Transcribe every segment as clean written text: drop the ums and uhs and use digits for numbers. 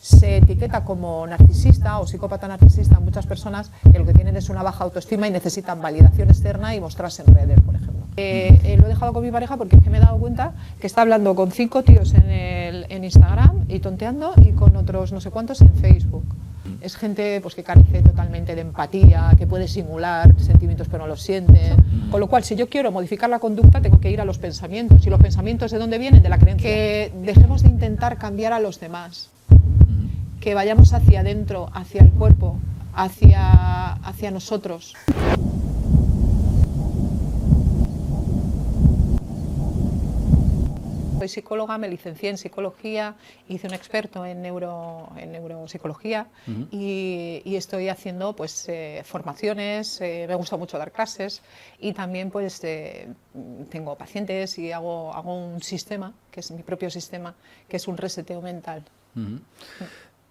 se etiqueta como narcisista o psicópata narcisista a muchas personas que lo que tienen es una baja autoestima y necesitan validación externa y mostrarse en redes, por ejemplo. Lo he dejado con mi pareja porque es que me he dado cuenta que está hablando con 5 tíos en Instagram y tonteando, y con otros no sé cuántos en Facebook. Es gente pues, que carece totalmente de empatía, que puede simular sentimientos pero no los siente. Con lo cual, si yo quiero modificar la conducta, tengo que ir a los pensamientos. ¿Y los pensamientos de dónde vienen? De la creencia. Que dejemos de intentar cambiar a los demás. Que vayamos hacia adentro, hacia el cuerpo, hacia nosotros. Soy psicóloga, me licencié en psicología, hice un experto en neuropsicología y estoy haciendo pues, formaciones, me gusta mucho dar clases y también pues, tengo pacientes y hago un sistema, que es mi propio sistema, que es un reseteo mental.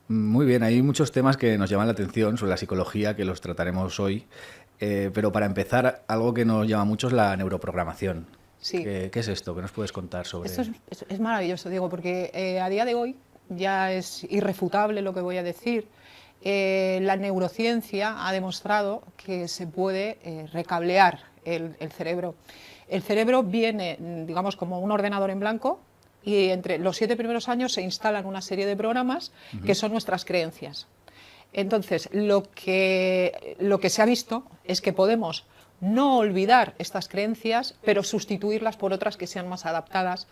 Muy bien, hay muchos temas que nos llaman la atención sobre la psicología, que los trataremos hoy, pero para empezar, algo que nos llama mucho es la neuroprogramación. Sí. ¿Qué es esto? ¿Qué nos puedes contar sobre esto? Es maravilloso, Diego, porque a día de hoy ya es irrefutable lo que voy a decir. La neurociencia ha demostrado que se puede recablear el cerebro. El cerebro viene, digamos, como un ordenador en blanco, y entre los 7 primeros años se instalan una serie de programas que son nuestras creencias. Entonces, lo que se ha visto es que podemos no olvidar estas creencias, pero sustituirlas por otras que sean más adaptadas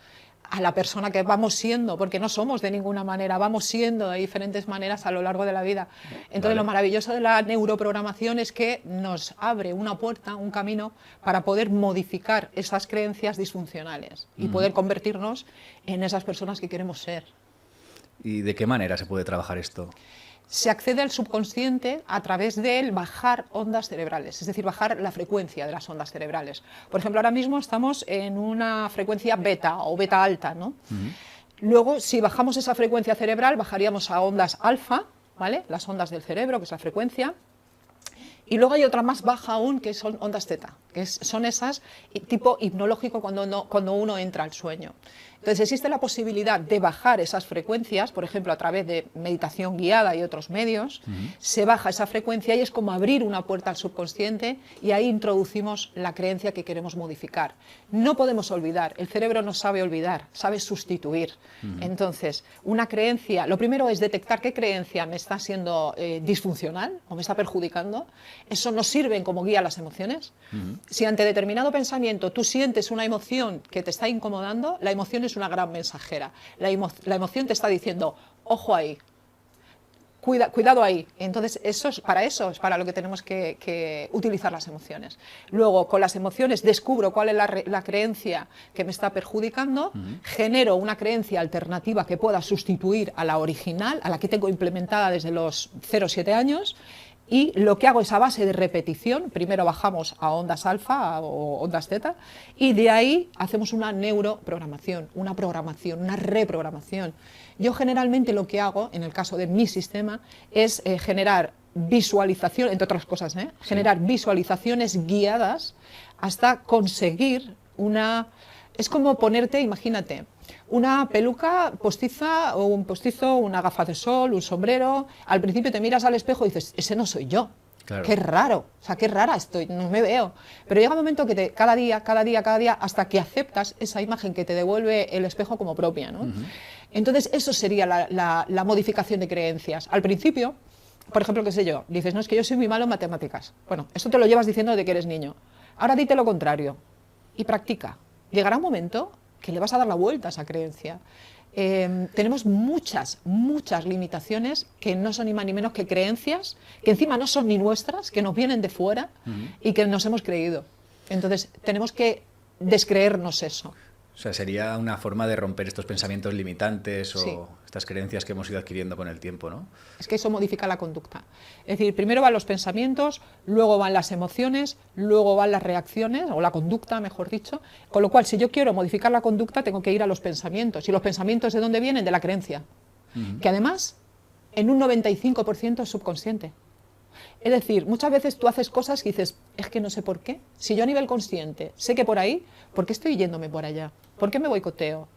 a la persona que vamos siendo, porque no somos de ninguna manera, vamos siendo de diferentes maneras a lo largo de la vida. Entonces, Lo maravilloso de la neuroprogramación es que nos abre una puerta, un camino, para poder modificar esas creencias disfuncionales y poder convertirnos en esas personas que queremos ser. ¿Y de qué manera se puede trabajar esto? Se accede al subconsciente a través de bajar ondas cerebrales, es decir, bajar la frecuencia de las ondas cerebrales. Por ejemplo, ahora mismo estamos en una frecuencia beta o beta alta, ¿no? Luego, si bajamos esa frecuencia cerebral, bajaríamos a ondas alfa, ¿vale? Las ondas del cerebro, que es la frecuencia. Y luego hay otra más baja aún, que son ondas teta, que son esas tipo hipnológico cuando uno entra al sueño. Entonces existe la posibilidad de bajar esas frecuencias, por ejemplo a través de meditación guiada y otros medios, se baja esa frecuencia y es como abrir una puerta al subconsciente y ahí introducimos la creencia que queremos modificar. No podemos olvidar, el cerebro no sabe olvidar, sabe sustituir. Entonces, una creencia, lo primero es detectar qué creencia me está siendo disfuncional o me está perjudicando. Eso nos sirve como guía a las emociones. Si ante determinado pensamiento tú sientes una emoción que te está incomodando, la emoción es una gran mensajera. La emoción te está diciendo, ojo ahí, cuidado ahí. Entonces, eso es para lo que tenemos que utilizar las emociones. Luego, con las emociones descubro cuál es la creencia que me está perjudicando, genero una creencia alternativa que pueda sustituir a la original, a la que tengo implementada desde los 0-7 años, y lo que hago es a base de repetición, primero bajamos a ondas alfa o ondas teta, y de ahí hacemos una neuroprogramación, una programación, una reprogramación. Yo generalmente lo que hago, en el caso de mi sistema, es generar visualización, entre otras cosas, generar visualizaciones guiadas hasta conseguir una... Es como ponerte, imagínate, una peluca postiza o un postizo, una gafa de sol, un sombrero. Al principio te miras al espejo y dices, ese no soy yo. Claro. Qué raro, o sea, qué rara estoy, no me veo. Pero llega un momento que cada día, hasta que aceptas esa imagen que te devuelve el espejo como propia, ¿no? Entonces, eso sería la modificación de creencias. Al principio, por ejemplo, qué sé yo, dices, no, es que yo soy muy malo en matemáticas. Bueno, esto te lo llevas diciendo desde que eres niño. Ahora dite lo contrario y practica. Llegará un momento que le vas a dar la vuelta a esa creencia. Tenemos muchas limitaciones que no son ni más ni menos que creencias, que encima no son ni nuestras, que nos vienen de fuera y que nos hemos creído. Entonces, tenemos que descreernos eso. O sea, sería una forma de romper estos pensamientos limitantes o sí. estas creencias que hemos ido adquiriendo con el tiempo, ¿no? Es que eso modifica la conducta. Es decir, primero van los pensamientos, luego van las emociones, luego van las reacciones, o la conducta, mejor dicho. Con lo cual, si yo quiero modificar la conducta, tengo que ir a los pensamientos. ¿Y los pensamientos de dónde vienen? De la creencia. Que además, en un 95% es subconsciente. Es decir, muchas veces tú haces cosas y dices, es que no sé por qué. Si yo a nivel consciente sé que por ahí, ¿por qué estoy yéndome por allá? ¿Por qué me boicoteo?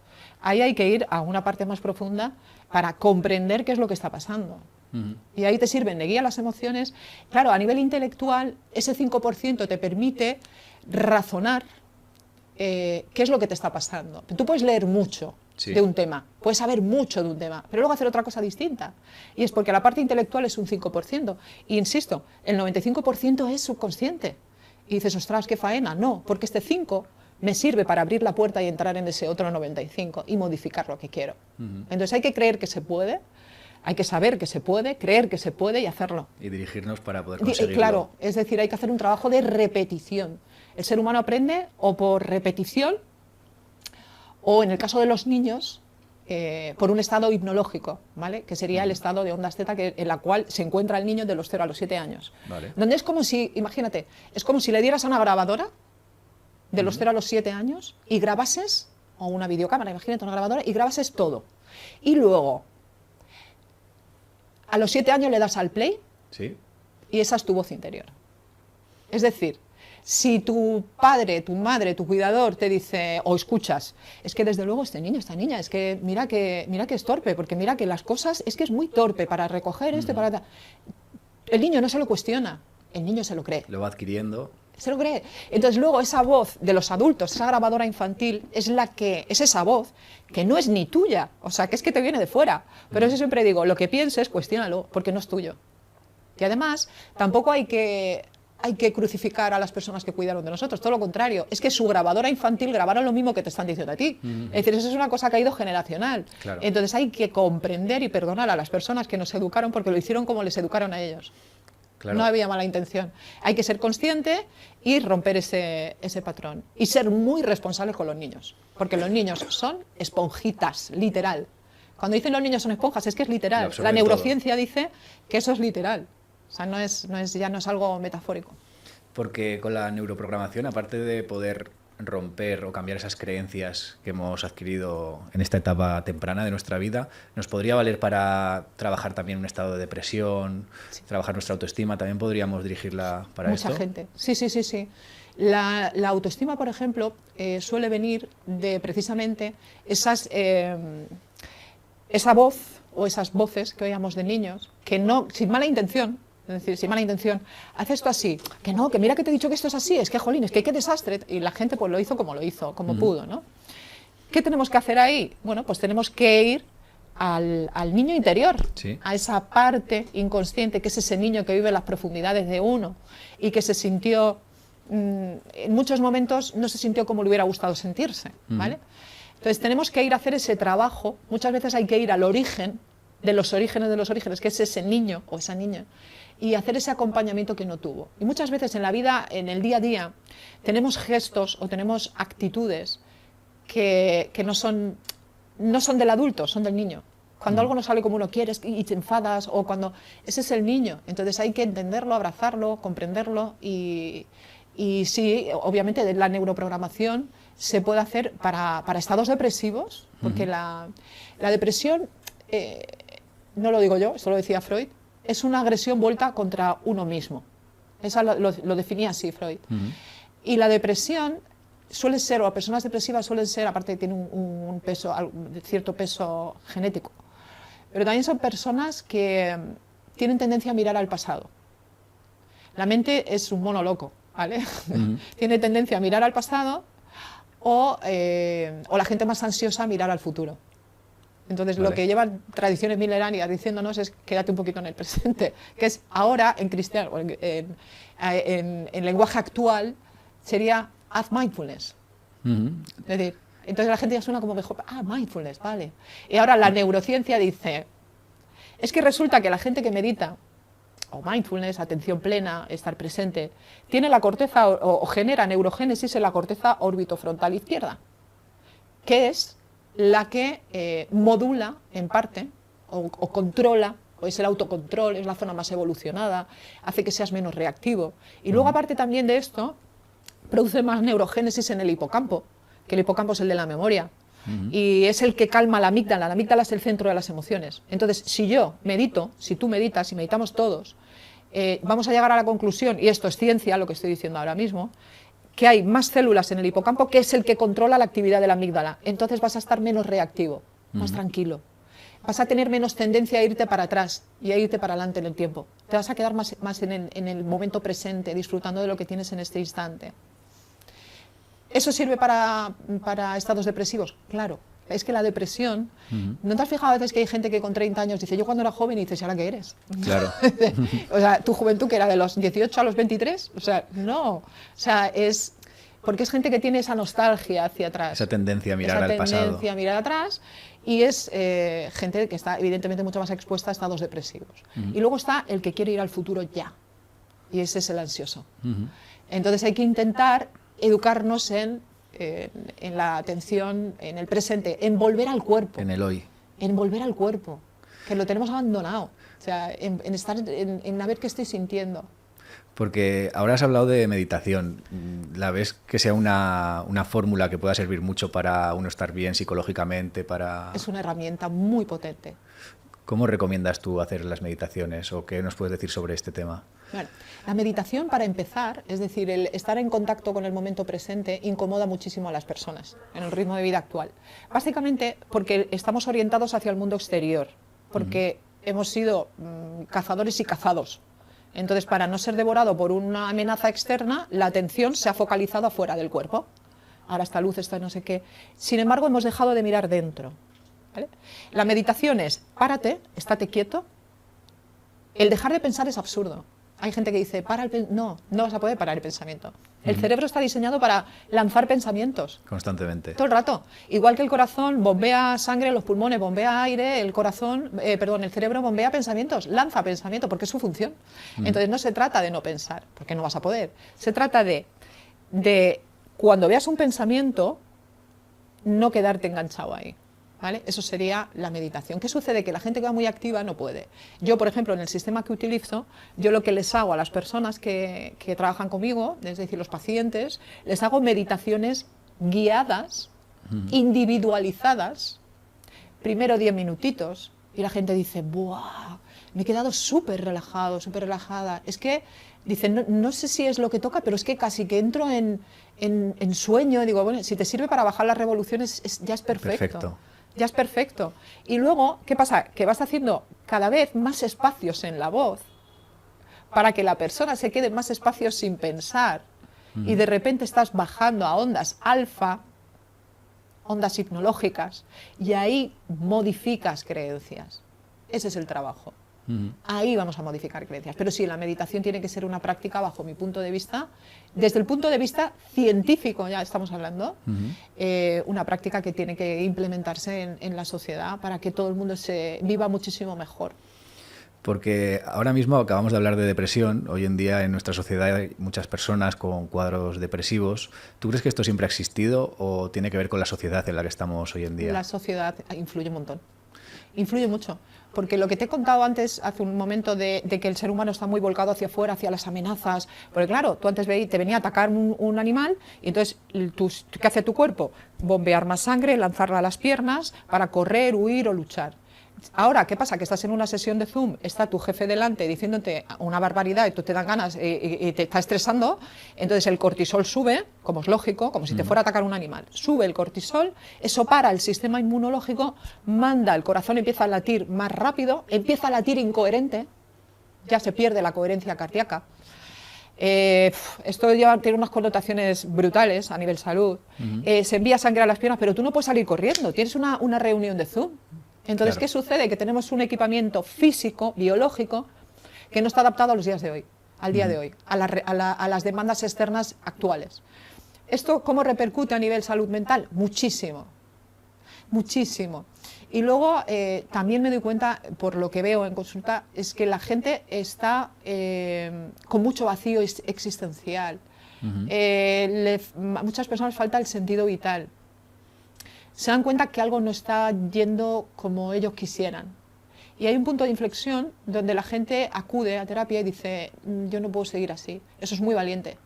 ahí hay que ir a una parte más profunda para comprender qué es lo que está pasando. Y ahí te sirven de guía las emociones. Claro, a nivel intelectual, ese 5% te permite razonar qué es lo que te está pasando. Tú puedes leer mucho de un tema, puedes saber mucho de un tema, pero luego hacer otra cosa distinta. Y es porque la parte intelectual es un 5%. Y insisto, el 95% es subconsciente. Y dices, ostras, qué faena. No, porque este 5 me sirve para abrir la puerta y entrar en ese otro 95 y modificar lo que quiero. Entonces hay que creer que se puede. Hay que saber que se puede, creer que se puede y hacerlo. Y dirigirnos para poder conseguirlo. Claro, es decir, hay que hacer un trabajo de repetición. El ser humano aprende o por repetición o, en el caso de los niños, por un estado hipnológico, ¿vale? Que sería el estado de ondas teta en la cual se encuentra el niño de los 0 a los 7 años. Vale. Donde es como si, imagínate, es como si le dieras a una grabadora de los 0 a los 7 años y grabases, o una videocámara, imagínate una grabadora, y grabases todo. Y luego, a los 7 años le das al play y esa es tu voz interior. Es decir, si tu padre, tu madre, tu cuidador te dice o escuchas, es que desde luego este niño, esta niña, es que mira que es torpe, porque mira que las cosas, es que es muy torpe para recoger esto, para... El niño no se lo cuestiona, el niño se lo cree. Lo va adquiriendo. Se lo cree. Entonces luego esa voz de los adultos, esa grabadora infantil, es esa voz que no es ni tuya, o sea, que es que te viene de fuera. Pero eso siempre digo, lo que pienses, cuestiónalo, porque no es tuyo. Y además, tampoco hay que crucificar a las personas que cuidaron de nosotros, todo lo contrario, es que su grabadora infantil grabaron lo mismo que te están diciendo a ti. Es decir, eso es una cosa que ha ido generacional. Claro. Entonces hay que comprender y perdonar a las personas que nos educaron porque lo hicieron como les educaron a ellos. Claro. No había mala intención. Hay que ser consciente y romper ese patrón. Y ser muy responsables con los niños. Porque los niños son esponjitas, literal. Cuando dicen los niños son esponjas, es que es literal. La neurociencia todo dice que eso es literal. O sea, ya no es algo metafórico. Porque con la neuroprogramación, aparte de poder romper o cambiar esas creencias que hemos adquirido en esta etapa temprana de nuestra vida, nos podría valer para trabajar también un estado de depresión, trabajar nuestra autoestima, también podríamos dirigirla para esto. Mucha gente, sí. La autoestima, por ejemplo, suele venir de precisamente esa voz o esas voces que oíamos de niños, que no, sin mala intención, es decir, sin mala intención, haz esto así, que no, que mira que te he dicho que esto es así, es que jolín, es que qué desastre, y la gente pues lo hizo, como pudo, ¿no? ¿Qué tenemos que hacer ahí? Bueno, pues tenemos que ir al niño interior, a esa parte inconsciente, que es ese niño que vive en las profundidades de uno y que se sintió, en muchos momentos no se sintió como le hubiera gustado sentirse, ¿vale? Entonces tenemos que ir a hacer ese trabajo, muchas veces hay que ir al origen de los orígenes, que es ese niño o esa niña, y hacer ese acompañamiento que no tuvo. Y muchas veces en la vida, en el día a día, tenemos gestos o tenemos actitudes que no son del adulto, son del niño. Cuando algo no sale como uno quiere y te enfadas, o cuando... Ese es el niño. Entonces hay que entenderlo, abrazarlo, comprenderlo y sí, obviamente la neuroprogramación se puede hacer para estados depresivos, porque la depresión, no lo digo yo, esto lo decía Freud, es una agresión vuelta contra uno mismo. Eso lo definía así Freud. Y la depresión suele ser, o personas depresivas suelen ser, aparte tienen un peso, cierto peso genético, pero también son personas que tienen tendencia a mirar al pasado. La mente es un mono loco, ¿vale? Tiene tendencia a mirar al pasado o la gente más ansiosa a mirar al futuro. Entonces, lo que llevan tradiciones milenarias diciéndonos es quédate un poquito en el presente, que es ahora en cristiano, en lenguaje actual, sería haz mindfulness. Es decir, entonces la gente ya suena como mejor, mindfulness, vale. Y ahora la neurociencia dice, es que resulta que la gente que medita, o mindfulness, atención plena, estar presente, tiene la corteza o genera neurogénesis en la corteza orbitofrontal izquierda, que es la que modula en parte o controla, o es el autocontrol, es la zona más evolucionada, hace que seas menos reactivo. Y luego, aparte también de esto, produce más neurogénesis en el hipocampo, que el hipocampo es el de la memoria, y es el que calma la amígdala. La amígdala es el centro de las emociones. Entonces, si yo medito, si tú meditas, si meditamos todos, vamos a llegar a la conclusión, y esto es ciencia, lo que estoy diciendo ahora mismo, que hay más células en el hipocampo, que es el que controla la actividad de la amígdala. Entonces vas a estar menos reactivo, más tranquilo. Vas a tener menos tendencia a irte para atrás y a irte para adelante en el tiempo. Te vas a quedar más en el momento presente, disfrutando de lo que tienes en este instante. ¿Eso sirve para estados depresivos? Claro. Es que la depresión, ¿no te has fijado a veces que hay gente que con 30 años dice, yo cuando era joven, y dices, ¿y ahora qué eres? Claro. O sea, tu juventud que era de los 18 a los 23, o sea, no. O sea, es porque es gente que tiene esa nostalgia hacia atrás. Esa tendencia a mirar al pasado. Esa tendencia a mirar atrás, y es gente que está evidentemente mucho más expuesta a estados depresivos. Y luego está el que quiere ir al futuro ya, y ese es el ansioso. Entonces hay que intentar educarnos en la atención, en el presente, en volver al cuerpo. En el hoy. En volver al cuerpo, que lo tenemos abandonado. O sea, en estar, en a ver qué estoy sintiendo. Porque ahora has hablado de meditación. ¿La ves que sea una fórmula que pueda servir mucho para uno estar bien psicológicamente? Es una herramienta muy potente. ¿Cómo recomiendas tú hacer las meditaciones o qué nos puedes decir sobre este tema? Bueno, la meditación, para empezar, es decir, el estar en contacto con el momento presente, incomoda muchísimo a las personas en el ritmo de vida actual. Básicamente porque estamos orientados hacia el mundo exterior, porque hemos sido cazadores y cazados. Entonces, para no ser devorado por una amenaza externa, la atención se ha focalizado afuera del cuerpo. Ahora esta luz, esta no sé qué. Sin embargo, hemos dejado de mirar dentro. ¿Vale? La meditación es, párate, estate quieto. El dejar de pensar es absurdo. Hay gente que dice, no vas a poder parar el pensamiento. El cerebro está diseñado para lanzar pensamientos. Constantemente. Todo el rato. Igual que el corazón bombea sangre, los pulmones bombea aire, el cerebro bombea pensamientos, lanza pensamientos, porque es su función. Entonces no se trata de no pensar, porque no vas a poder. Se trata de cuando veas un pensamiento, no quedarte enganchado ahí. ¿Vale? Eso sería la meditación. ¿Qué sucede? Que la gente que va muy activa no puede. Yo, por ejemplo, en el sistema que utilizo, yo lo que les hago a las personas que trabajan conmigo, es decir, los pacientes, les hago meditaciones guiadas, individualizadas, primero 10 minutitos, y la gente dice, ¡buah! Me he quedado súper relajado, súper relajada. Es que, dicen, no sé si es lo que toca, pero es que casi que entro en sueño. Digo, bueno, si te sirve para bajar las revoluciones, ya es perfecto. Ya es perfecto. Y luego, ¿qué pasa? Que vas haciendo cada vez más espacios en la voz para que la persona se quede más espacios sin pensar y de repente estás bajando a ondas alfa, ondas hipnológicas, y ahí modificas creencias. Ese es el trabajo. Ahí vamos a modificar creencias. Pero sí, la meditación tiene que ser una práctica, bajo mi punto de vista, desde el punto de vista científico, ya estamos hablando, una práctica que tiene que implementarse en la sociedad para que todo el mundo se viva muchísimo mejor. Porque ahora mismo acabamos de hablar de depresión. Hoy en día en nuestra sociedad hay muchas personas con cuadros depresivos. ¿Tú crees que esto siempre ha existido o tiene que ver con la sociedad en la que estamos hoy en día? La sociedad influye un montón. Influye mucho, porque lo que te he contado antes, hace un momento, de que el ser humano está muy volcado hacia afuera, hacia las amenazas, porque claro, tú antes te venía a atacar un animal, y entonces, ¿qué hace tu cuerpo? Bombear más sangre, lanzarla a las piernas para correr, huir o luchar. Ahora, ¿qué pasa? Que estás en una sesión de Zoom, está tu jefe delante diciéndote una barbaridad y tú te dan ganas y te está estresando, entonces el cortisol sube, como es lógico, como si te fuera a atacar un animal. Sube el cortisol, eso para el sistema inmunológico, manda, el corazón empieza a latir más rápido, empieza a latir incoherente, ya se pierde la coherencia cardíaca. Esto tiene unas connotaciones brutales a nivel salud. Se envía sangre a las piernas, pero tú no puedes salir corriendo, tienes una reunión de Zoom. Entonces, claro, ¿qué sucede? Que tenemos un equipamiento físico, biológico, que no está adaptado a los días de hoy, al día de hoy, a las demandas externas actuales. ¿Esto cómo repercute a nivel salud mental? Muchísimo, muchísimo. Y luego también me doy cuenta, por lo que veo en consulta, es que la gente está con mucho vacío existencial. A muchas personas falta el sentido vital. Se dan cuenta que algo no está yendo como ellos quisieran. Y hay un punto de inflexión donde la gente acude a terapia y dice, yo no puedo seguir así. Eso es muy valiente.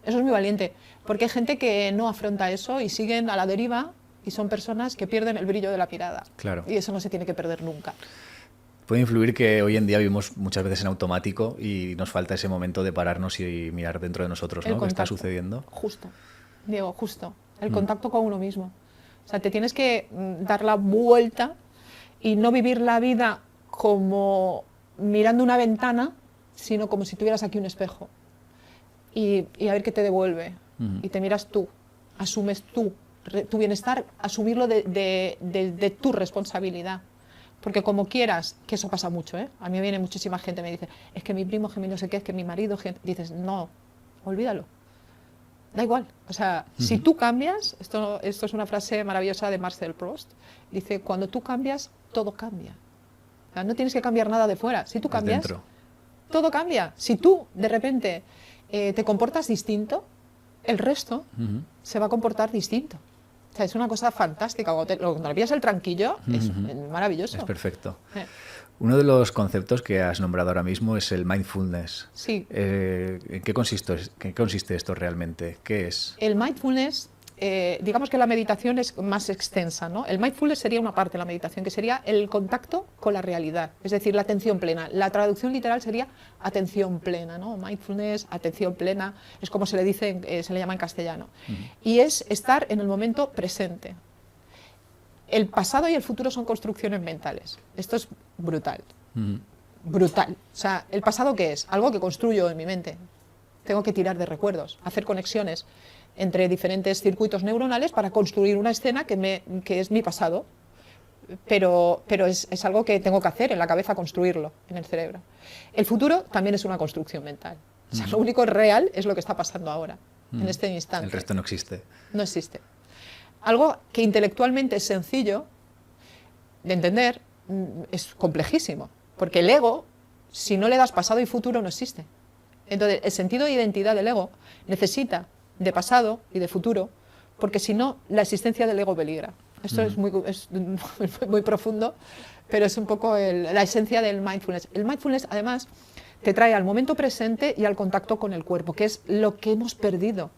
Eso es muy valiente, porque hay gente que no afronta eso y siguen a la deriva y son personas que pierden el brillo de la mirada. Claro. Y eso no se tiene que perder nunca. Puede influir que hoy en día vivimos muchas veces en automático y nos falta ese momento de pararnos y mirar dentro de nosotros, ¿no? ¿Qué está sucediendo? Justo, Diego, justo. El contacto con uno mismo. O sea, te tienes que dar la vuelta y no vivir la vida como mirando una ventana, sino como si tuvieras aquí un espejo. Y a ver qué te devuelve. Y te miras tú, asumes tú, tu bienestar, asumirlo de tu responsabilidad. Porque como quieras, que eso pasa mucho, ¿eh? A mí viene muchísima gente, me dice, es que mi primo, que mi no sé qué, es que mi marido, dices, no, olvídalo. Da igual. O sea, si tú cambias, esto es una frase maravillosa de Marcel Proust, dice, cuando tú cambias, todo cambia. O sea, no tienes que cambiar nada de fuera. Si tú cambias, todo cambia. Si tú, de repente, te comportas distinto, el resto se va a comportar distinto. O sea, es una cosa fantástica. Cuando le pillas el tranquillo, es maravilloso. Es perfecto. Uno de los conceptos que has nombrado ahora mismo es el mindfulness. Sí. ¿En qué consiste esto realmente? ¿Qué es? El mindfulness, digamos que la meditación es más extensa, ¿no? El mindfulness sería una parte de la meditación, que sería el contacto con la realidad, es decir, la atención plena. La traducción literal sería atención plena, ¿no? Mindfulness, atención plena, es como se le dice, se le llama en castellano. Y es estar en el momento presente. El pasado y el futuro son construcciones mentales. Esto es brutal. Brutal. O sea, ¿el pasado qué es? Algo que construyo en mi mente. Tengo que tirar de recuerdos, hacer conexiones entre diferentes circuitos neuronales para construir una escena que es mi pasado. Pero es algo que tengo que hacer en la cabeza, construirlo en el cerebro. El futuro también es una construcción mental. O sea, lo único real es lo que está pasando ahora, en este instante. El resto no existe. No existe. Algo que intelectualmente es sencillo de entender, es complejísimo, porque el ego, si no le das pasado y futuro, no existe. Entonces, el sentido de identidad del ego necesita de pasado y de futuro, porque si no, la existencia del ego peligra. Esto es muy profundo, pero es un poco la esencia del mindfulness. El mindfulness, además, te trae al momento presente y al contacto con el cuerpo, que es lo que hemos perdido.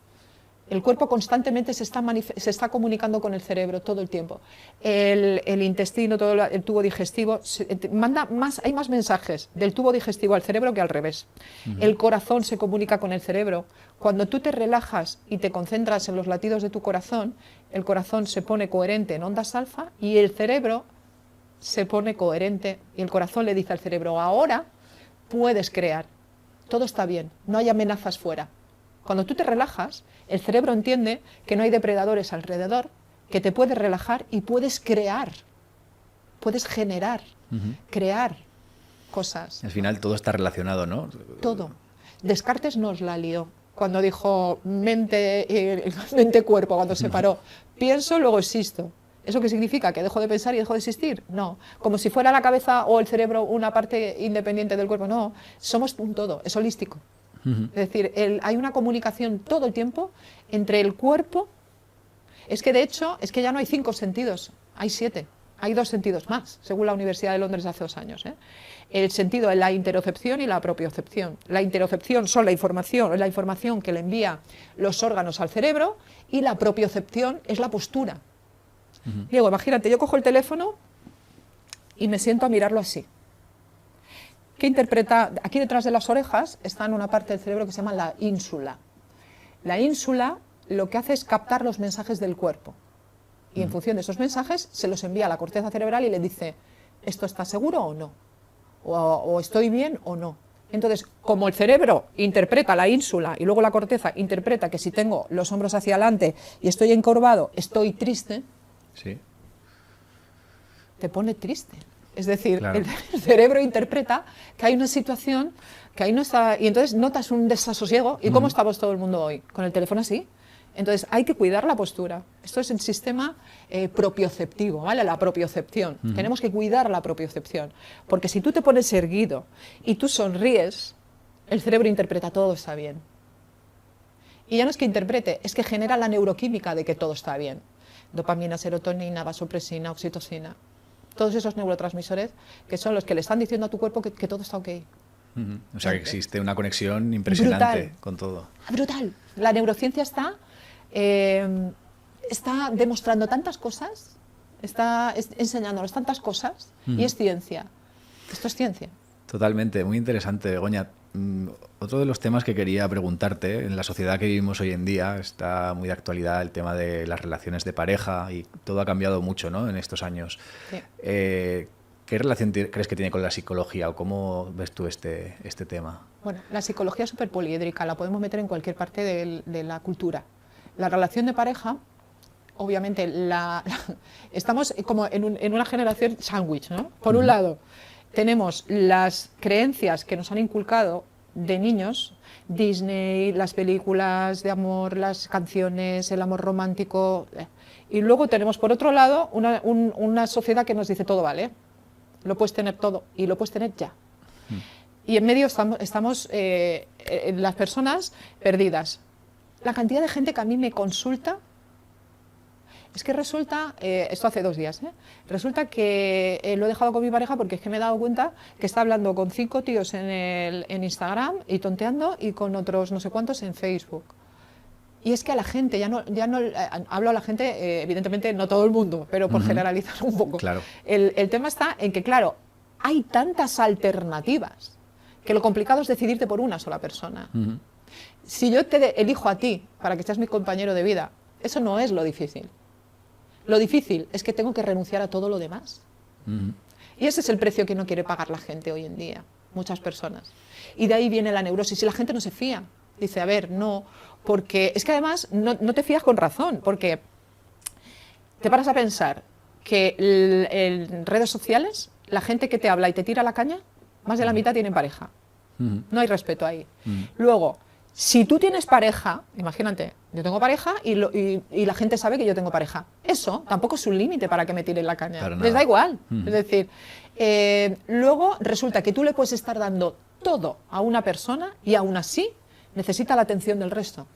El cuerpo constantemente se está comunicando con el cerebro todo el tiempo. El intestino, todo el tubo digestivo, hay más mensajes del tubo digestivo al cerebro que al revés. El corazón se comunica con el cerebro. Cuando tú te relajas y te concentras en los latidos de tu corazón, el corazón se pone coherente en ondas alfa y el cerebro se pone coherente y el corazón le dice al cerebro, ahora puedes crear, todo está bien, no hay amenazas fuera. Cuando tú te relajas, el cerebro entiende que no hay depredadores alrededor, que te puedes relajar y puedes crear, puedes generar, crear cosas. Al final todo está relacionado, ¿no? Todo. Descartes nos la lió cuando dijo mente-cuerpo, cuando separó. Pienso, luego existo. ¿Eso qué significa? ¿Que dejo de pensar y dejo de existir? No. Como si fuera la cabeza o el cerebro una parte independiente del cuerpo. No. Somos un todo, es holístico. Es decir, hay una comunicación todo el tiempo entre el cuerpo. Es que de hecho, es que ya no hay 5 sentidos, hay 7. Hay 2 sentidos más, según la Universidad de Londres hace 2 años. El sentido es la interocepción y la propiocepción. La interocepción son la información que le envía los órganos al cerebro, y la propiocepción es la postura. Diego, imagínate, yo cojo el teléfono y me siento a mirarlo así. ¿Qué interpreta? Aquí detrás de las orejas está en una parte del cerebro que se llama la ínsula. La ínsula lo que hace es captar los mensajes del cuerpo. Y en función de esos mensajes se los envía a la corteza cerebral y le dice, ¿esto está seguro o no? O estoy bien o no. Entonces, como el cerebro interpreta la ínsula y luego la corteza interpreta que si tengo los hombros hacia adelante y estoy encorvado, estoy triste, sí, te pone triste. Es decir, claro, el cerebro interpreta que hay una situación que ahí no está, y entonces notas un desasosiego. ¿Y cómo estamos todo el mundo hoy? Con el teléfono así. Entonces hay que cuidar la postura. Esto es el sistema propioceptivo, ¿vale? La propiocepción. Tenemos que cuidar la propiocepción. Porque si tú te pones erguido y tú sonríes, el cerebro interpreta todo está bien. Y ya no es que interprete, es que genera la neuroquímica de que todo está bien. Dopamina, serotonina, vasopresina, oxitocina. Todos esos neurotransmisores que son los que le están diciendo a tu cuerpo que todo está ok. O sea, que existe una conexión impresionante brutal, con todo. Brutal. La neurociencia está demostrando tantas cosas, está enseñándonos tantas cosas, y es ciencia. Esto es ciencia. Totalmente, muy interesante, Begoña. Otro de los temas que quería preguntarte, en la sociedad que vivimos hoy en día, está muy de actualidad el tema de las relaciones de pareja y todo ha cambiado mucho, ¿no?, en estos años. Sí. ¿Qué relación crees que tiene con la psicología o cómo ves tú este tema? Bueno, la psicología es súper poliédrica, la podemos meter en cualquier parte de la cultura. La relación de pareja, obviamente, estamos como en una generación sándwich, ¿no? Por un lado, tenemos las creencias que nos han inculcado de niños, Disney, las películas de amor, las canciones, el amor romántico, y luego tenemos por otro lado una sociedad que nos dice todo vale, lo puedes tener todo y lo puedes tener ya. Y en medio estamos las personas perdidas. La cantidad de gente que a mí me consulta, es que resulta, esto hace 2 días, resulta que lo he dejado con mi pareja porque es que me he dado cuenta que está hablando con 5 tíos en Instagram y tonteando y con otros no sé cuántos en Facebook. Y es que a la gente, ya no hablo a la gente, evidentemente no todo el mundo, pero por generalizar un poco. Claro. El tema está en que, claro, hay tantas alternativas que lo complicado es decidirte por una sola persona. Si yo te elijo a ti para que seas mi compañero de vida, eso no es lo difícil. Lo difícil es que tengo que renunciar a todo lo demás. Y ese es el precio que no quiere pagar la gente hoy en día, muchas personas. Y de ahí viene la neurosis y la gente no se fía. Dice, a ver, no, porque es que además no te fías con razón, porque te paras a pensar que en redes sociales la gente que te habla y te tira la caña, más de la mitad tienen pareja. No hay respeto ahí. Luego, si tú tienes pareja, imagínate, yo tengo pareja y la gente sabe que yo tengo pareja. Eso tampoco es un límite para que me tiren la caña. Les da igual. Es decir, luego resulta que tú le puedes estar dando todo a una persona y aún así necesita la atención del resto.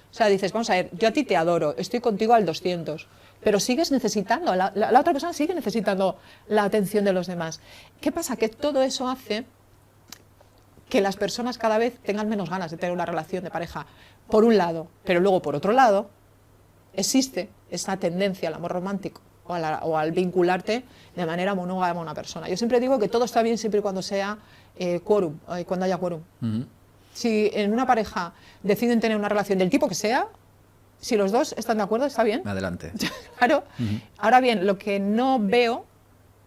O sea, dices, vamos a ver, yo a ti te adoro, estoy contigo al 200, pero sigues necesitando, la otra persona sigue necesitando la atención de los demás. ¿Qué pasa? Que todo eso hace que las personas cada vez tengan menos ganas de tener una relación de pareja, por un lado, pero luego por otro lado, existe esa tendencia al amor romántico o al vincularte de manera monógama a una persona. Yo siempre digo que todo está bien siempre y cuando sea quórum, cuando haya quórum. Si en una pareja deciden tener una relación del tipo que sea, si los dos están de acuerdo, está bien. Adelante. Claro. Ahora bien, lo que no veo,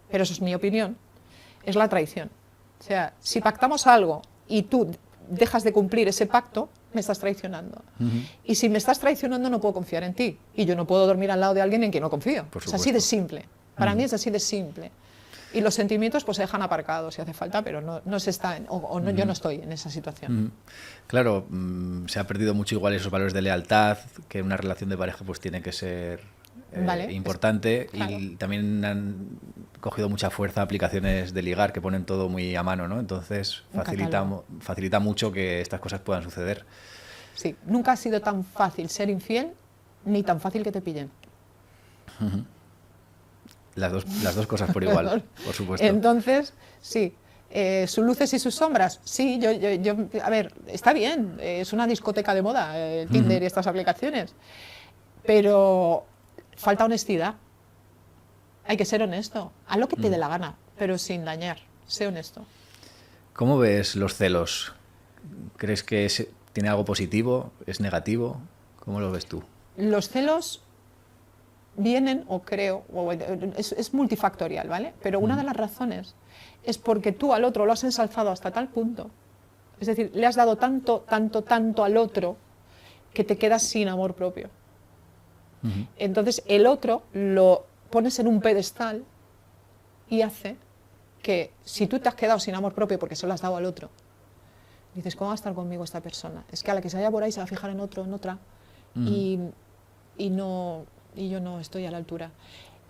pero eso es mi opinión, es la traición. O sea, si pactamos algo y tú dejas de cumplir ese pacto, me estás traicionando. Y si me estás traicionando, no puedo confiar en ti. Y yo no puedo dormir al lado de alguien en quien no confío. Es así de simple. Para mí es así de simple. Y los sentimientos pues se dejan aparcados si hace falta, pero no se está, yo no estoy en esa situación. Claro, se ha perdido mucho igual esos valores de lealtad, que una relación de pareja pues tiene que ser importante. Claro. Y también han cogido mucha fuerza aplicaciones de ligar que ponen todo muy a mano, ¿no? Entonces facilita mucho que estas cosas puedan suceder. Sí, nunca ha sido tan fácil ser infiel ni tan fácil que te pillen. Las dos cosas por igual, por supuesto. Entonces, sí, sus luces y sus sombras, sí, a ver, está bien, es una discoteca de moda, Tinder y estas aplicaciones, pero falta honestidad. Hay que ser honesto, haz lo que te dé la gana, pero sin dañar, sé honesto. ¿Cómo ves los celos? ¿Crees que tiene algo positivo? ¿Es negativo? ¿Cómo lo ves tú? Los celos vienen, o creo, es multifactorial, ¿vale? Pero una de las razones es porque tú al otro lo has ensalzado hasta tal punto, es decir, le has dado tanto al otro que te quedas sin amor propio. Entonces el otro lo pones en un pedestal y hace que si tú te has quedado sin amor propio porque se lo has dado al otro, dices, ¿cómo va a estar conmigo esta persona? Es que a la que se vaya por ahí se va a fijar en otro, en otra, y yo no estoy a la altura.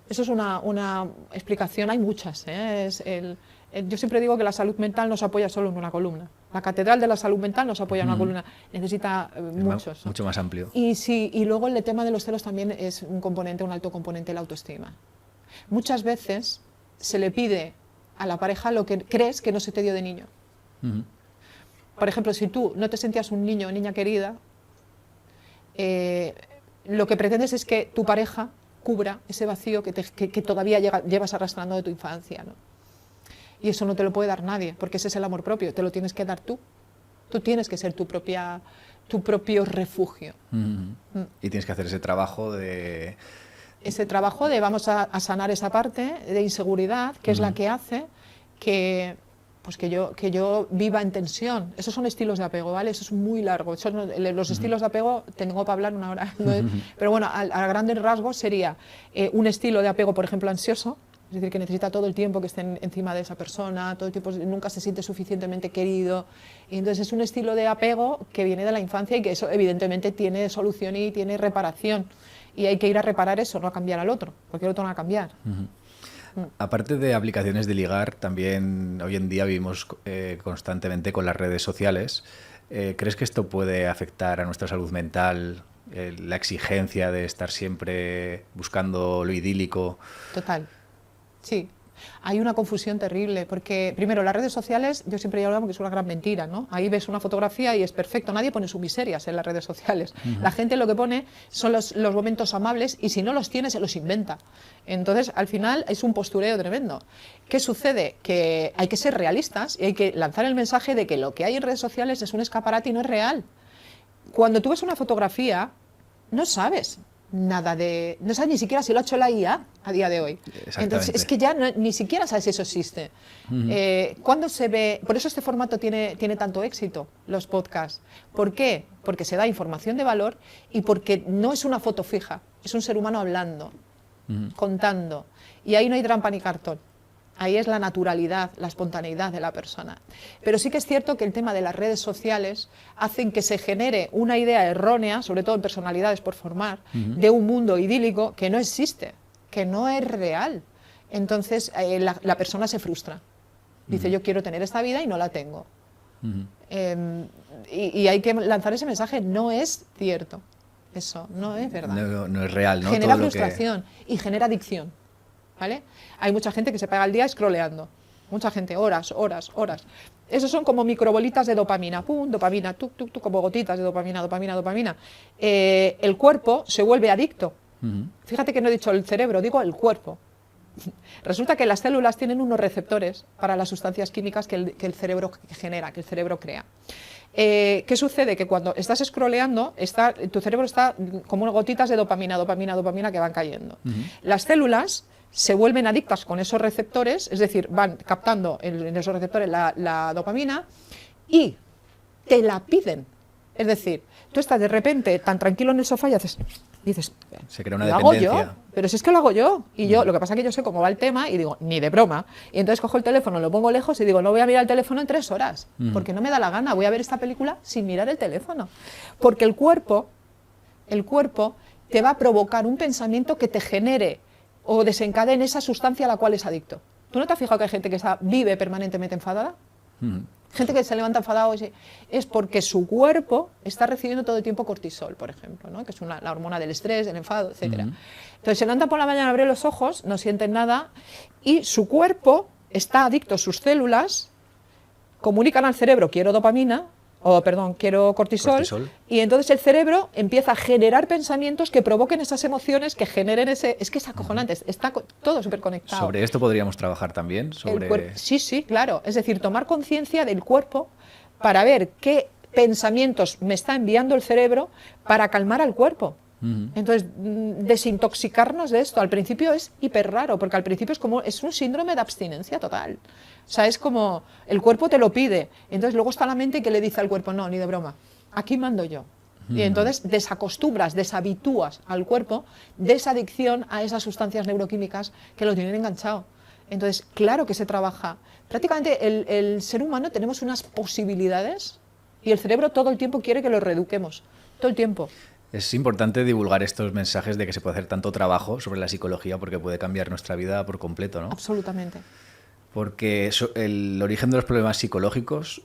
Eso es una explicación, hay muchas. Yo siempre digo que la salud mental no se apoya solo en una columna. La catedral de la salud mental no se apoya en una columna, necesita muchos. Mucho más amplio. Y luego el tema de los celos también es un alto componente de la autoestima. Muchas veces se le pide a la pareja lo que crees que no se te dio de niño. Por ejemplo, si tú no te sentías un niño o niña querida, lo que pretendes es que tu pareja cubra ese vacío que todavía llevas arrastrando de tu infancia, ¿no? Y eso no te lo puede dar nadie, porque ese es el amor propio, te lo tienes que dar tú. Tú tienes que ser tu propio refugio. Y tienes que hacer ese trabajo de... Ese trabajo de vamos a sanar esa parte de inseguridad, que es la que hace que, pues que yo viva en tensión. Esos son estilos de apego, ¿vale? Eso es muy largo. Los estilos de apego, tengo para hablar una hora. Pero bueno, a grandes rasgos sería un estilo de apego, por ejemplo, ansioso. Es decir, que necesita todo el tiempo que estén encima de esa persona, todo el tiempo, nunca se siente suficientemente querido. Y entonces es un estilo de apego que viene de la infancia y que eso evidentemente tiene solución y tiene reparación. Y hay que ir a reparar eso, no a cambiar al otro, porque el otro no va a cambiar. Aparte de aplicaciones de ligar, también hoy en día vivimos constantemente con las redes sociales. ¿Crees que esto puede afectar a nuestra salud mental? La exigencia de estar siempre buscando lo idílico. Total. Sí, hay una confusión terrible, porque primero las redes sociales, yo siempre digo que es una gran mentira, ¿no? Ahí ves una fotografía y es perfecto, nadie pone sus miserias en las redes sociales. La gente lo que pone son los momentos amables y si no los tiene se los inventa. Entonces, al final es un postureo tremendo. ¿Qué sucede? Que hay que ser realistas y hay que lanzar el mensaje de que lo que hay en redes sociales es un escaparate y no es real. Cuando tú ves una fotografía, no sabes nada de... No sabes ni siquiera si lo ha hecho la IA a día de hoy. Entonces, es que ya ni siquiera sabes si eso existe. ¿Cuándo se ve...? Por eso este formato tiene tanto éxito, los podcasts. ¿Por qué? Porque se da información de valor y porque no es una foto fija, es un ser humano hablando, contando. Y ahí no hay trampa ni cartón. Ahí es la naturalidad, la espontaneidad de la persona. Pero sí que es cierto que el tema de las redes sociales hacen que se genere una idea errónea, sobre todo en personalidades por formar, de un mundo idílico que no existe, que no es real. Entonces la persona se frustra. Dice, yo quiero tener esta vida y no la tengo. Y hay que lanzar ese mensaje, no es cierto. Eso no es verdad. No es real, ¿no? Genera Todo frustración y genera adicción. ¿Vale? Hay mucha gente que se pega el día scrolleando, mucha gente, horas. Esos son como microbolitas de dopamina, pum, dopamina, tuc, tuc, tuc, como gotitas de dopamina. El cuerpo se vuelve adicto. Fíjate que no he dicho el cerebro, digo el cuerpo. Resulta que las células tienen unos receptores para las sustancias químicas que el cerebro genera, que el cerebro crea. ¿Qué sucede? Que cuando estás scrolleando, tu cerebro está como unas gotitas de dopamina que van cayendo. Las células se vuelven adictas con esos receptores, es decir, van captando en esos receptores la dopamina y te la piden. Es decir, tú estás de repente tan tranquilo en el sofá y dices, se crea una lo hago dependencia. yo, pero si es que lo hago yo. Y yo, lo que pasa es que yo sé cómo va el tema y digo, ni de broma. Y entonces cojo el teléfono, lo pongo lejos y digo, no voy a mirar el teléfono en 3 horas, porque no me da la gana, voy a ver esta película sin mirar el teléfono. Porque el cuerpo te va a provocar un pensamiento que te genere o desencadene esa sustancia a la cual es adicto. ¿Tú no te has fijado que hay gente que vive permanentemente enfadada? Gente que se levanta enfadado es porque su cuerpo está recibiendo todo el tiempo cortisol, por ejemplo, ¿no? Que es la hormona del estrés, del enfado, etc. Entonces se levanta por la mañana, abre los ojos, no sienten nada y su cuerpo está adicto, sus células comunican al cerebro, quiero dopamina, quiero cortisol, y entonces el cerebro empieza a generar pensamientos que provoquen esas emociones, que generen ese... Es que es acojonante, está todo súper conectado. ¿Sobre esto podríamos trabajar también? Sí, claro. Es decir, tomar conciencia del cuerpo para ver qué pensamientos me está enviando el cerebro para calmar al cuerpo. Entonces, desintoxicarnos de esto. Al principio es hiper raro, porque al principio es un síndrome de abstinencia total. O sea, es como el cuerpo te lo pide. Entonces luego está la mente que le dice al cuerpo, no, ni de broma, aquí mando yo. Y entonces desacostumbras, deshabitúas al cuerpo de esa adicción a esas sustancias neuroquímicas que lo tienen enganchado. Entonces, claro que se trabaja. Prácticamente el ser humano tenemos unas posibilidades y el cerebro todo el tiempo quiere que lo reeduquemos. Todo el tiempo. Es importante divulgar estos mensajes de que se puede hacer tanto trabajo sobre la psicología porque puede cambiar nuestra vida por completo, ¿no? Absolutamente. Porque el origen de los problemas psicológicos,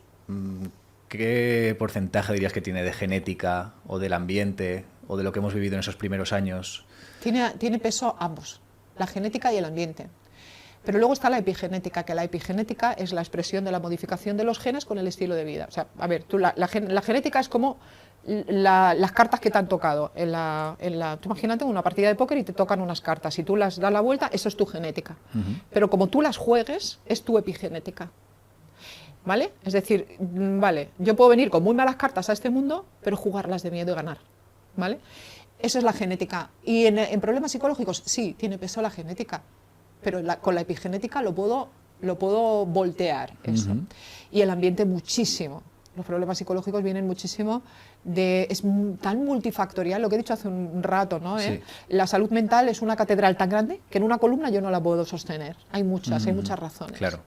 ¿qué porcentaje dirías que tiene de genética o del ambiente o de lo que hemos vivido en esos primeros años? Tiene peso ambos, la genética y el ambiente. Pero luego está la epigenética, que la epigenética es la expresión de la modificación de los genes con el estilo de vida. O sea, a ver, tú, la genética es como las cartas que te han tocado. Tú imagínate una partida de póker y te tocan unas cartas. Si tú las das la vuelta, eso es tu genética. Pero como tú las juegues, es tu epigenética. ¿Vale? Es decir, vale, yo puedo venir con muy malas cartas a este mundo, pero jugarlas de miedo y ganar. ¿Vale? Eso es la genética. Y en problemas psicológicos, sí, tiene peso la genética. Pero con la epigenética lo puedo voltear eso. Y el ambiente muchísimo. Los problemas psicológicos vienen muchísimo es tan multifactorial, lo que he dicho hace un rato, ¿no? Sí. La salud mental es una catedral tan grande que en una columna yo no la puedo sostener. Hay muchas razones. Claro,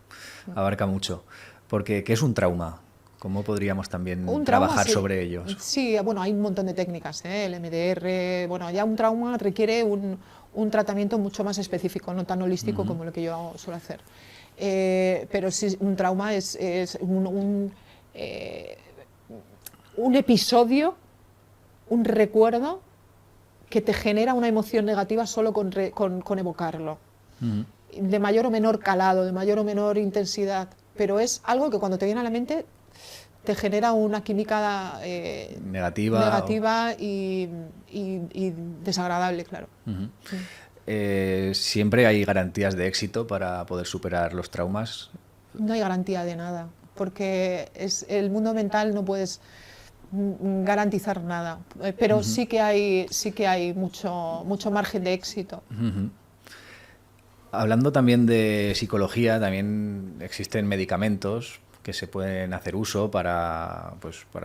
abarca mucho. Porque, ¿qué es un trauma? ¿Cómo podríamos también Un trauma, trabajar sí, sobre ellos? Sí, bueno, hay un montón de técnicas, el MDR, bueno, ya un trauma requiere un tratamiento mucho más específico, no tan holístico como lo que yo suelo hacer. Pero sí, un trauma es un episodio, un recuerdo que te genera una emoción negativa solo con evocarlo. De mayor o menor calado, de mayor o menor intensidad, pero es algo que cuando te viene a la mente te genera una química negativa y desagradable, claro. ¿Siempre hay garantías de éxito para poder superar los traumas? No hay garantía de nada, porque el mundo mental no puedes garantizar nada, pero sí que hay mucho margen de éxito. Hablando también de psicología, también existen medicamentos que se pueden hacer uso para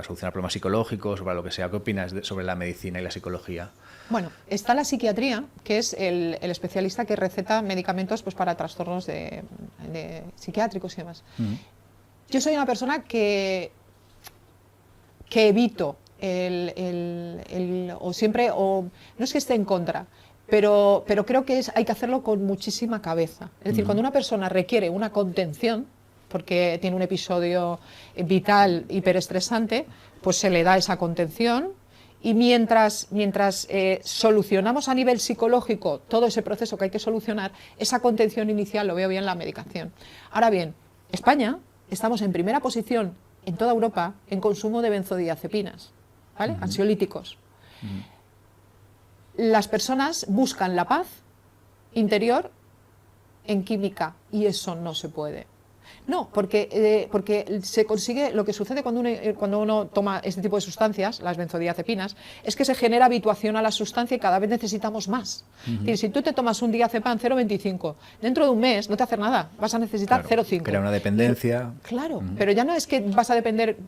solucionar problemas psicológicos o para lo que sea. ¿Qué opinas sobre la medicina y la psicología? Bueno, está la psiquiatría, que es el especialista que receta medicamentos pues, para trastornos de psiquiátricos y demás. Yo soy una persona que evito no es que esté en contra, pero creo que hay que hacerlo con muchísima cabeza. Es decir, cuando una persona requiere una contención, porque tiene un episodio vital hiperestresante, pues se le da esa contención y mientras solucionamos a nivel psicológico todo ese proceso que hay que solucionar, esa contención inicial lo veo bien la medicación. Ahora bien, España estamos en primera posición en toda Europa en consumo de benzodiazepinas, ¿vale? Ansiolíticos. Las personas buscan la paz interior en química y eso no se puede. No, porque se consigue, lo que sucede cuando uno toma este tipo de sustancias, las benzodiazepinas, es que se genera habituación a la sustancia y cada vez necesitamos más. Es decir, si tú te tomas un diazepam 0,25, dentro de un mes no te hace nada, vas a necesitar 0,5. Crea una dependencia. Claro, pero ya no es que vas a depender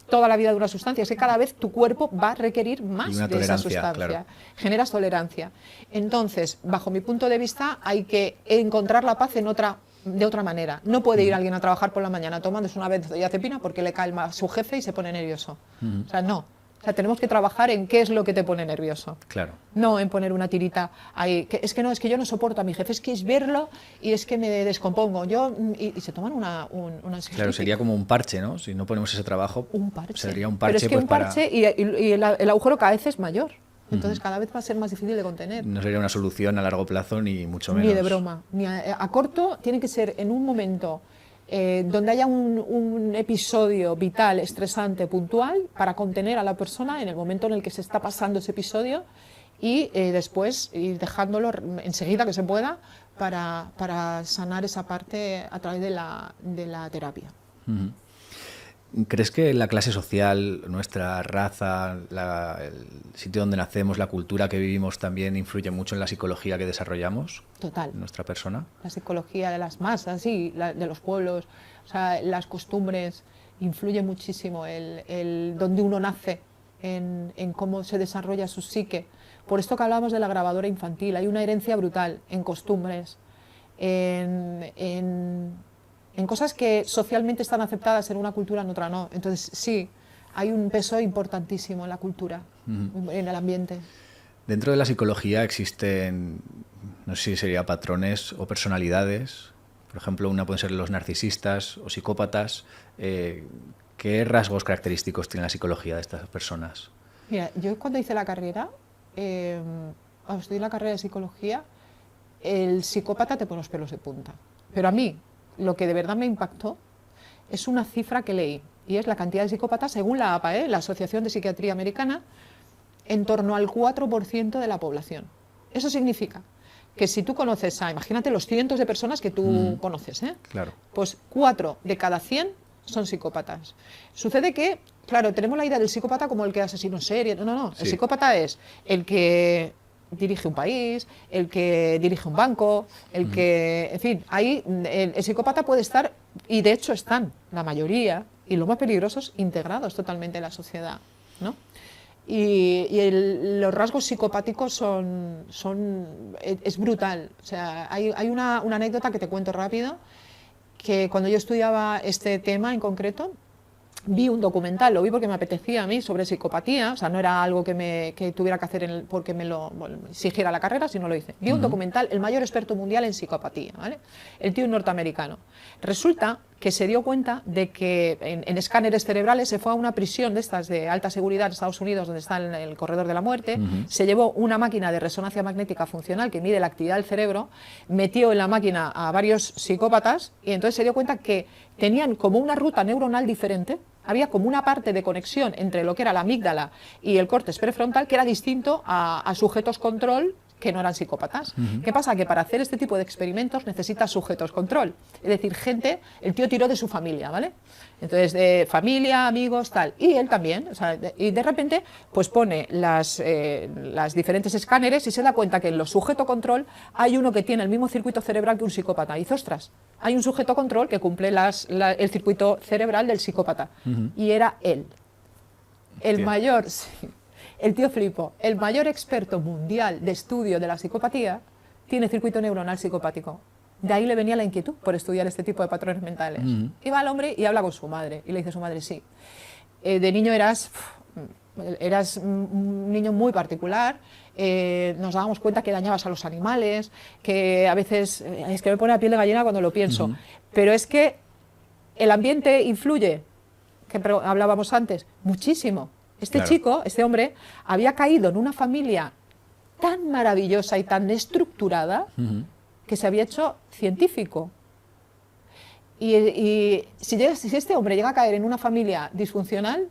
toda la vida de una sustancia, es que cada vez tu cuerpo va a requerir más de esa sustancia. Claro. Generas tolerancia. Entonces, bajo mi punto de vista, hay que encontrar la paz de otra manera. No puede ir alguien a trabajar por la mañana tomándose una benzodiazepina porque le calma a su jefe y se pone nervioso. O sea, no. O sea, tenemos que trabajar en qué es lo que te pone nervioso. Claro. No en poner una tirita ahí. Es que yo no soporto a mi jefe, es que es verlo y es que me descompongo. Y se toman una Claro, sería como un parche, ¿no? Si no ponemos ese trabajo, un parche. Sería un parche. Pero es que un parche y el agujero cada vez es mayor. Entonces cada vez va a ser más difícil de contener. No sería una solución a largo plazo ni mucho menos. Ni de broma. Ni a corto tiene que ser en un momento donde haya un episodio vital, estresante, puntual, para contener a la persona en el momento en el que se está pasando ese episodio y después ir dejándolo enseguida que se pueda para sanar esa parte a través de la terapia. ¿Crees que la clase social, nuestra raza, el sitio donde nacemos, la cultura que vivimos también influye mucho en la psicología que desarrollamos? Total. En nuestra persona. La psicología de las masas, sí, de los pueblos, o sea, las costumbres, influye muchísimo el donde uno nace, en cómo se desarrolla su psique. Por esto que hablábamos de la grabadora infantil, hay una herencia brutal en costumbres, en cosas que socialmente están aceptadas en una cultura, en otra no. Entonces, sí, hay un peso importantísimo en la cultura, en el ambiente. Dentro de la psicología existen, no sé si sería patrones o personalidades. Por ejemplo, una pueden ser los narcisistas o psicópatas. ¿Qué rasgos característicos tiene la psicología de estas personas? Mira, yo cuando hice la carrera, cuando estudié la carrera de psicología, el psicópata te pone los pelos de punta. Pero a mí, lo que de verdad me impactó es una cifra que leí, y es la cantidad de psicópatas, según la APA, la Asociación de Psiquiatría Americana, en torno al 4% de la población. Eso significa que si tú conoces imagínate los cientos de personas que tú conoces, Claro. pues 4 de cada 100 son psicópatas. Sucede que, claro, tenemos la idea del psicópata como el que asesina en serie. No. Sí. El psicópata es el que dirige un país, el que dirige un banco, el que, en fin, ahí el psicópata puede estar, y de hecho están la mayoría, y los más peligrosos, integrados totalmente en la sociedad, ¿no? Los rasgos psicopáticos es brutal. O sea, hay una anécdota que te cuento rápido, que cuando yo estudiaba este tema en concreto, vi un documental, lo vi porque me apetecía a mí, sobre psicopatía, o sea, no era algo que tuviera que hacer porque me lo exigiera la carrera, sino lo hice. Vi un documental, el mayor experto mundial en psicopatía, ¿vale? El tío norteamericano. Resulta que se dio cuenta de que en escáneres cerebrales se fue a una prisión de estas de alta seguridad en Estados Unidos, donde está el corredor de la muerte, se llevó una máquina de resonancia magnética funcional que mide la actividad del cerebro, metió en la máquina a varios psicópatas y entonces se dio cuenta que tenían como una ruta neuronal diferente, había como una parte de conexión entre lo que era la amígdala y el córtex prefrontal que era distinto a sujetos control que no eran psicópatas. ¿Qué pasa? Que para hacer este tipo de experimentos necesitas sujetos control, es decir, el tío tiró de su familia, ¿vale? Entonces, de familia, amigos, tal, y él también, o sea, y de repente, pues pone las diferentes escáneres y se da cuenta que en los sujeto control hay uno que tiene el mismo circuito cerebral que un psicópata, y dice, ostras, hay un sujeto control que cumple el circuito cerebral del psicópata, y era él, el mayor... Sí. El tío flipó, el mayor experto mundial de estudio de la psicopatía tiene circuito neuronal psicopático. De ahí le venía la inquietud por estudiar este tipo de patrones mentales. Y va al hombre y habla con su madre. Y le dice a su madre, sí, de niño eras un niño muy particular, nos dábamos cuenta que dañabas a los animales, que a veces, es que me pone la piel de gallina cuando lo pienso, pero es que el ambiente influye, que hablábamos antes, muchísimo. Este chico, este hombre, había caído en una familia tan maravillosa y tan estructurada que se había hecho científico. Y si este hombre llega a caer en una familia disfuncional,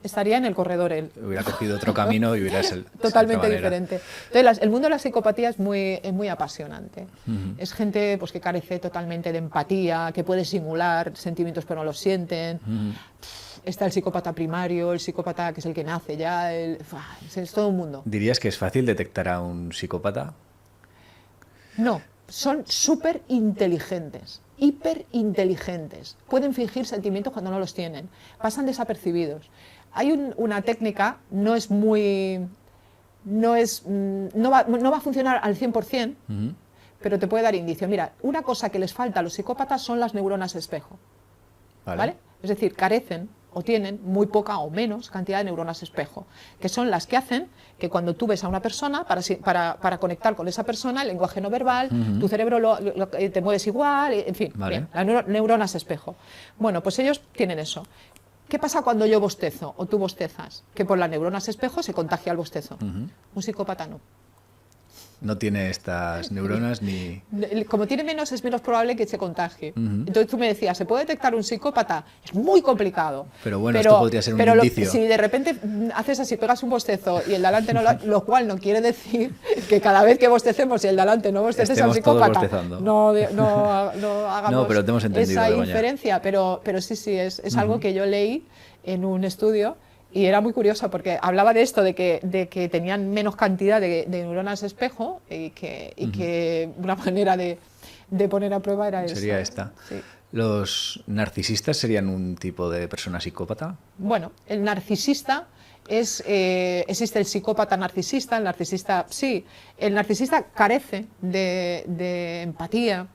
estaría en el corredor él. Hubiera cogido otro camino y hubiera sido totalmente diferente. Entonces, el mundo de la psicopatía es muy apasionante. Es gente pues, que carece totalmente de empatía, que puede simular sentimientos pero no los sienten. Está el psicópata primario, el psicópata que es el que nace ya, es todo un mundo. ¿Dirías que es fácil detectar a un psicópata? No, son súper inteligentes, hiperinteligentes. Pueden fingir sentimientos cuando no los tienen, pasan desapercibidos. Hay una técnica, no va a funcionar al 100%, pero te puede dar indicios. Mira, una cosa que les falta a los psicópatas son las neuronas espejo. ¿Vale? Es decir, carecen o tienen muy poca o menos cantidad de neuronas espejo, que son las que hacen que cuando tú ves a una persona, para conectar con esa persona, el lenguaje no verbal, tu cerebro te mueves igual, en fin, bien, las neuronas espejo. Bueno, pues ellos tienen eso. ¿Qué pasa cuando yo bostezo o tú bostezas? Que por las neuronas espejo se contagia el bostezo. Un psicópata no. No tiene estas neuronas ni... Como tiene menos, es menos probable que se contagie. Entonces tú me decías, ¿se puede detectar un psicópata? Es muy complicado. Pero bueno, esto podría ser un indicio. Si de repente haces así, pegas un bostezo y el de alante no lo cual no quiere decir que cada vez que bostecemos y el de alante no bosteces al psicópata, no hagamos pero te hemos entendido, esa inferencia. Pero sí, es algo que yo leí en un estudio. Y era muy curioso porque hablaba de esto, de que tenían menos cantidad de neuronas espejo y que una manera de poner a prueba era esa. Sería esta. Sí. ¿Los narcisistas serían un tipo de persona psicópata? Bueno, el narcisista existe el psicópata narcisista, el narcisista, sí. El narcisista carece de empatía,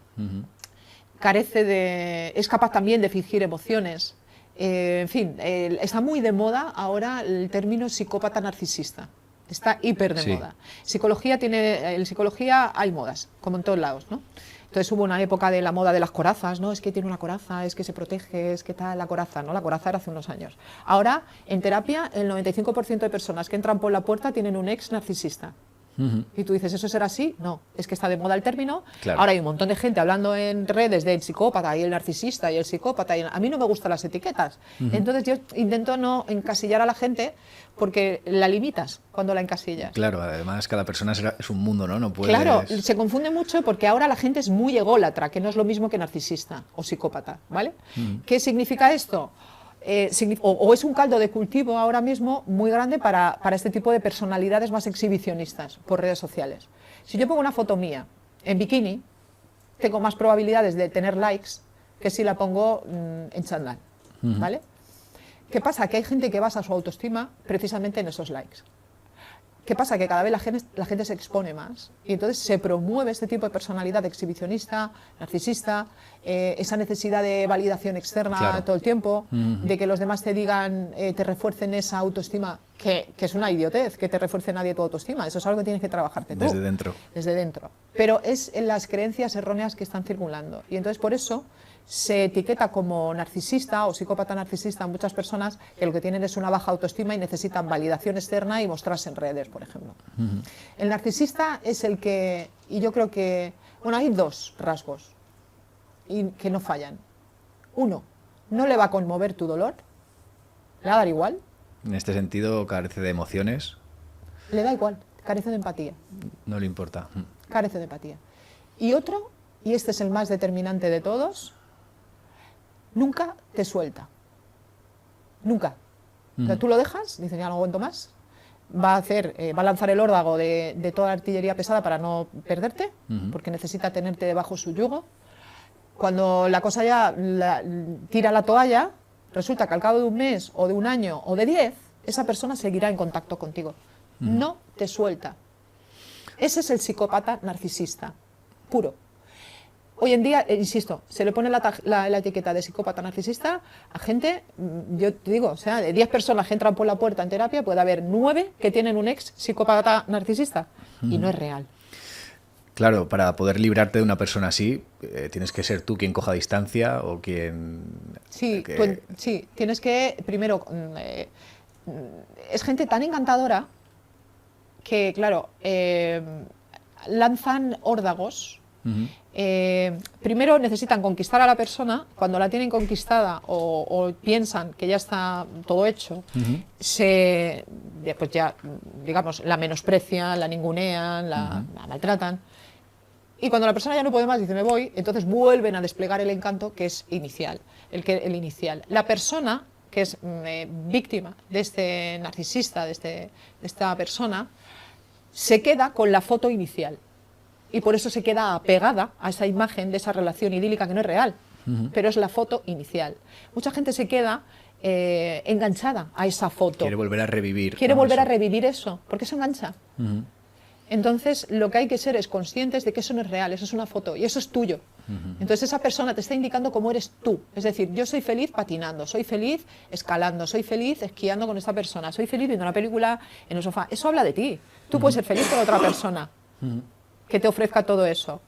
es capaz también de fingir emociones. En fin, está muy de moda ahora el término psicópata narcisista. Está hiper de moda. En psicología hay modas, como en todos lados, ¿no? Entonces hubo una época de la moda de las corazas, ¿no? Es que tiene una coraza, es que se protege, es que tal, la coraza, ¿no? La coraza era hace unos años. Ahora, en terapia, el 95% de personas que entran por la puerta tienen un ex narcisista. Y tú dices, ¿eso será así? No, es que está de moda el término. Claro. Ahora hay un montón de gente hablando en redes del psicópata y el narcisista y el psicópata. A mí no me gustan las etiquetas. Entonces yo intento no encasillar a la gente porque la limitas cuando la encasillas. Claro, además cada persona es un mundo, ¿no? No puedes... Claro, se confunde mucho porque ahora la gente es muy ególatra, que no es lo mismo que narcisista o psicópata, ¿vale? ¿Qué significa esto? O es un caldo de cultivo ahora mismo muy grande para este tipo de personalidades más exhibicionistas por redes sociales. Si yo pongo una foto mía en bikini, tengo más probabilidades de tener likes que si la pongo en chándal, ¿vale? ¿Qué pasa? Que hay gente que basa su autoestima precisamente en esos likes. ¿Qué pasa? Que cada vez la gente se expone más y entonces se promueve este tipo de personalidad exhibicionista, narcisista, esa necesidad de validación externa todo el tiempo, de que los demás te digan, te refuercen esa autoestima, que es una idiotez, que te refuerce nadie tu autoestima, eso es algo que tienes que trabajarte tú. Desde dentro. Desde dentro. Pero es en las creencias erróneas que están circulando y entonces por eso se etiqueta como narcisista o psicópata narcisista a muchas personas que lo que tienen es una baja autoestima y necesitan validación externa y mostrarse en redes, por ejemplo. El narcisista es el que, y yo creo que, bueno, hay dos rasgos que no fallan. Uno, no le va a conmover tu dolor, le va a dar igual. En este sentido, carece de emociones. Le da igual, carece de empatía. No le importa. Carece de empatía. Y otro, y este es el más determinante de todos, nunca te suelta. Nunca. O sea, tú lo dejas, dices, ya no aguanto más, va a lanzar el órdago de toda la artillería pesada para no perderte, porque necesita tenerte debajo su yugo. Cuando la cosa ya tira la toalla, resulta que al cabo de un mes, o de un año, o de 10, esa persona seguirá en contacto contigo. No te suelta. Ese es el psicópata narcisista, puro. Hoy en día, insisto, se le pone la etiqueta de psicópata narcisista a gente, yo te digo, o sea, de 10 personas que entran por la puerta en terapia, puede haber 9 que tienen un ex psicópata narcisista, y no es real. Claro, para poder librarte de una persona así, tienes que ser tú quien coja distancia o quien... Sí, sí, tienes que, primero, es gente tan encantadora que, claro, lanzan órdagos. Primero necesitan conquistar a la persona. Cuando la tienen conquistada o piensan que ya está todo hecho, pues ya, digamos, la menosprecian, la ningunean, la maltratan. Y cuando la persona ya no puede más, dice me voy, entonces vuelven a desplegar el encanto que es inicial, el inicial. La persona que es víctima de este narcisista, de esta persona, se queda con la foto inicial. Y por eso se queda apegada a esa imagen de esa relación idílica que no es real, pero es la foto inicial. Mucha gente se queda enganchada a esa foto. Quiere volver a revivir. Quiere volver a revivir eso, porque se engancha. Entonces, lo que hay que ser es conscientes de que eso no es real, eso es una foto y eso es tuyo. Entonces, esa persona te está indicando cómo eres tú. Es decir, yo soy feliz patinando, soy feliz escalando, soy feliz esquiando con esta persona, soy feliz viendo una película en el sofá. Eso habla de ti. Tú puedes ser feliz con otra persona que te ofrezca todo eso.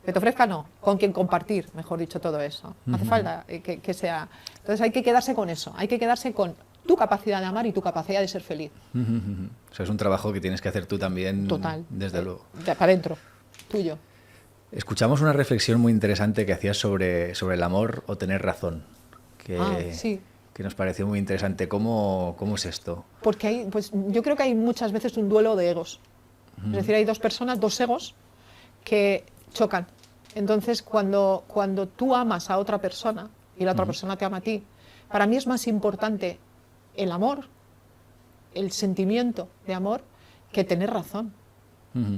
Que te ofrezca, no, con quien compartir, mejor dicho, todo eso. No hace falta que sea... Entonces, hay que quedarse con eso, hay que quedarse con tu capacidad de amar y tu capacidad de ser feliz. O sea, es un trabajo que tienes que hacer tú también. Total. Desde luego. Para adentro, tuyo. Escuchamos una reflexión muy interesante que hacías sobre el amor o tener razón. Sí. Que nos pareció muy interesante. ¿Cómo es esto? Porque yo creo que hay muchas veces un duelo de egos. Es decir, hay dos personas, dos egos, que chocan. Entonces, cuando tú amas a otra persona y la otra persona te ama a ti, para mí es más importante el amor, el sentimiento de amor, que tener razón.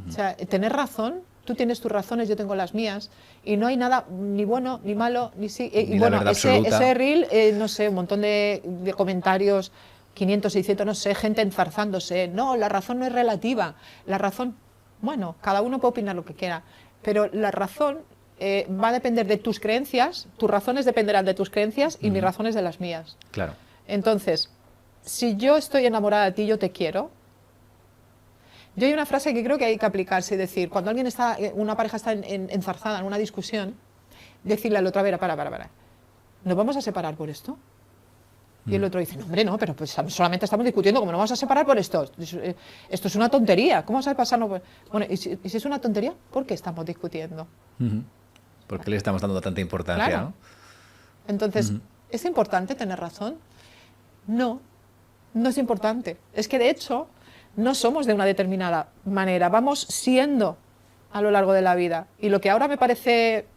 O sea, tener razón, tú tienes tus razones, yo tengo las mías, y no hay nada ni bueno, ni malo, ni sí. Y bueno, ese reel, no sé, un montón de comentarios, 500, 600, no sé, gente enzarzándose. No, la razón no es relativa. La razón, bueno, cada uno puede opinar lo que quiera, pero la razón va a depender de tus creencias, tus razones dependerán de tus creencias y mis razones de las mías. Claro. Entonces, si yo estoy enamorada de ti, yo te quiero. Yo hay una frase que creo que hay que aplicarse, es decir, cuando una pareja está enzarzada en una discusión, decirle al otro, a ver, para. ¿Nos vamos a separar por esto? Y el otro dice, no, hombre, no, pero pues solamente estamos discutiendo, ¿cómo no vamos a separar por esto? Esto es una tontería, ¿cómo vas a pasarnos por...? Bueno, ¿y si es una tontería? ¿Por qué estamos discutiendo? ¿Por qué le estamos dando tanta importancia? Claro. ¿No? Entonces, ¿es importante tener razón? No, no es importante. Es que, de hecho, no somos de una determinada manera, vamos siendo a lo largo de la vida. Y lo que ahora me parece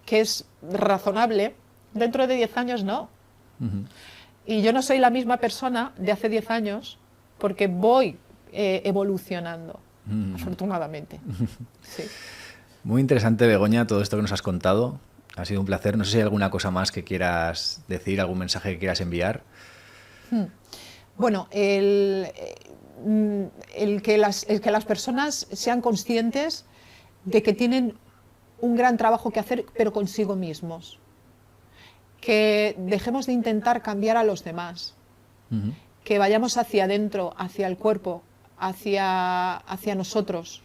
que es razonable, dentro de 10 años no. Y yo no soy la misma persona de hace 10 años porque voy evolucionando, afortunadamente. Sí. Muy interesante, Begoña, todo esto que nos has contado. Ha sido un placer. No sé si hay alguna cosa más que quieras decir, algún mensaje que quieras enviar. Bueno, el que las personas sean conscientes de que tienen un gran trabajo que hacer, pero consigo mismos. Que dejemos de intentar cambiar a los demás. Que vayamos hacia adentro, hacia el cuerpo, hacia nosotros.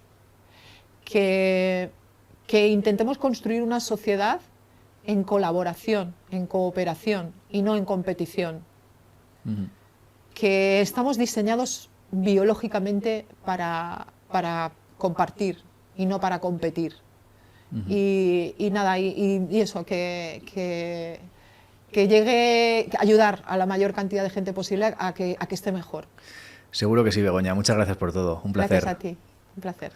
Que intentemos construir una sociedad en colaboración, en cooperación y no en competición. Que estamos diseñados biológicamente para compartir y no para competir. Y nada, y eso, que llegue a ayudar a la mayor cantidad de gente posible a que esté mejor. Seguro que sí, Begoña. Muchas gracias por todo. Un placer. Gracias a ti. Un placer.